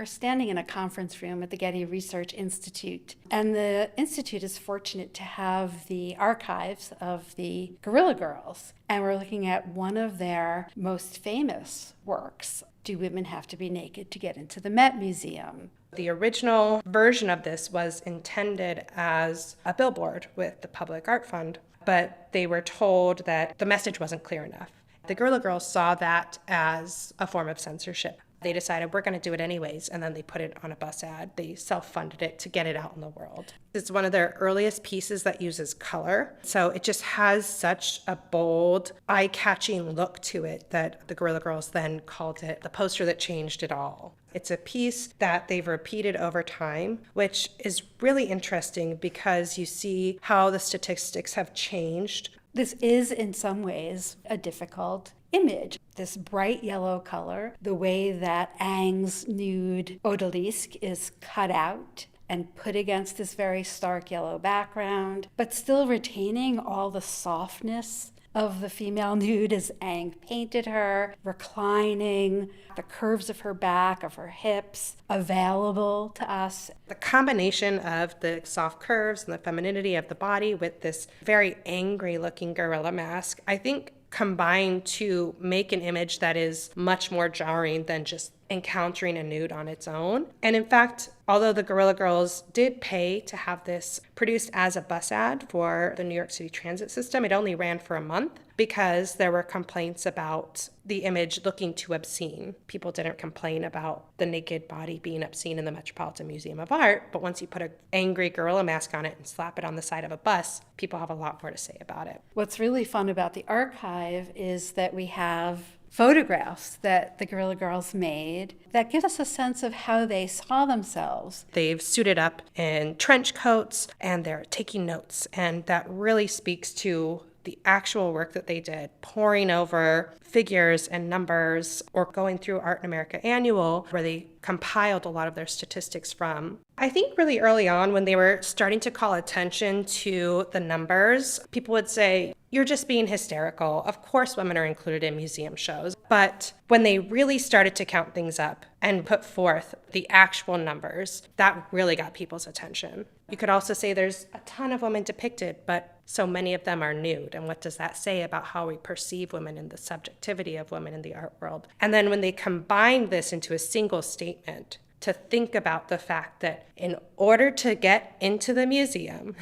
We're standing in a conference room at the Getty Research Institute, and the Institute is fortunate to have the archives of the Guerrilla Girls, and we're looking at one of their most famous works, Do Women Have to Be Naked to Get into the Met Museum? The original version of this was intended as a billboard with the Public Art Fund, but they were told that the message wasn't clear enough. The Guerrilla Girls saw that as a form of censorship. They decided we're going to do it anyways, and then they put it on a bus ad. They self-funded it to get it out in the world. It's one of their earliest pieces that uses color, so it just has such a bold, eye-catching look to it that the Guerrilla Girls then called it the poster that changed it all. It's a piece that they've repeated over time, which is really interesting because you see how the statistics have changed. This is, in some ways, a difficult image. This bright yellow color, the way that Aang's nude odalisque is cut out and put against this very stark yellow background, but still retaining all the softness of the female nude as Aang painted her, reclining, the curves of her back, of her hips, available to us. The combination of the soft curves and the femininity of the body with this very angry-looking gorilla mask, I think combine to make an image that is much more jarring than just encountering a nude on its own. And in fact, although the Guerrilla Girls did pay to have this produced as a bus ad for the New York City transit system, it only ran for a month because there were complaints about the image looking too obscene. People didn't complain about the naked body being obscene in the Metropolitan Museum of Art, but once you put an angry gorilla mask on it and slap it on the side of a bus, people have a lot more to say about it. What's really fun about the archive is that we have photographs that the Guerrilla Girls made that give us a sense of how they saw themselves. They've suited up in trench coats and they're taking notes, and that really speaks to the actual work that they did, poring over figures and numbers, or going through Art in America Annual, where they compiled a lot of their statistics from. I think really early on when they were starting to call attention to the numbers, people would say, you're just being hysterical. Of course women are included in museum shows. But when they really started to count things up and put forth the actual numbers, that really got people's attention. You could also say there's a ton of women depicted, but so many of them are nude. And what does that say about how we perceive women and the subjectivity of women in the art world? And then when they combined this into a single statement, to think about the fact that in order to get into the museum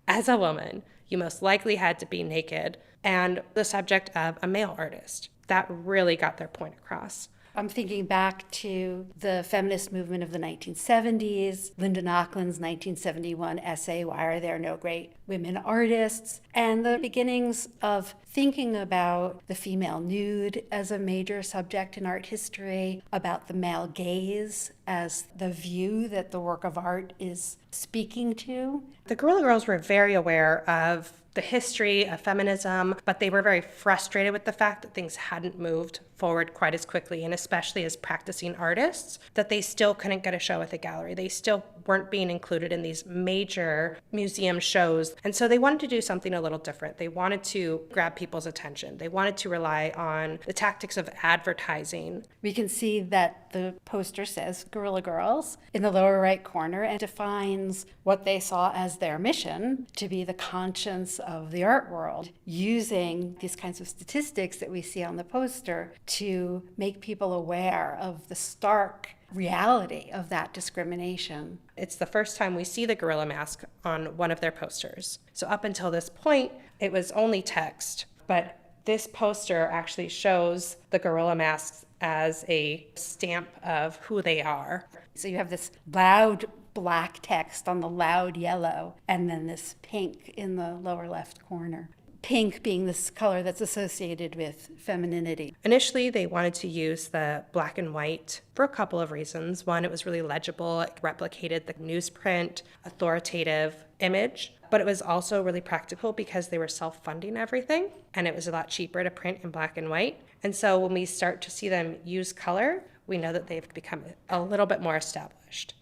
as a woman, you most likely had to be naked and the subject of a male artist. That really got their point across. I'm thinking back to the feminist movement of the 1970s, Linda Nochlund's 1971 essay, Why Are There No Great Women Artists? And the beginnings of thinking about the female nude as a major subject in art history, about the male gaze as the view that the work of art is speaking to. The Guerrilla Girls were very aware of the history of feminism, but they were very frustrated with the fact that things hadn't moved forward quite as quickly, and especially as practicing artists, that they still couldn't get a show at the gallery. They still weren't being included in these major museum shows. And so they wanted to do something a little different. They wanted to grab people's attention. They wanted to rely on the tactics of advertising. We can see that the poster says Guerrilla Girls in the lower right corner and defines what they saw as their mission to be the conscience of the art world, using these kinds of statistics that we see on the poster to make people aware of the stark reality of that discrimination. It's the first time we see the gorilla mask on one of their posters. So up until this point, it was only text, but this poster actually shows the gorilla masks as a stamp of who they are. So you have this loud black text on the loud yellow, and then this pink in the lower left corner. Pink being this color that's associated with femininity. Initially, they wanted to use the black and white for a couple of reasons. One, it was really legible. It replicated the newsprint, authoritative image. But it was also really practical because they were self-funding everything, and it was a lot cheaper to print in black and white. And so when we start to see them use color, we know that they've become a little bit more established.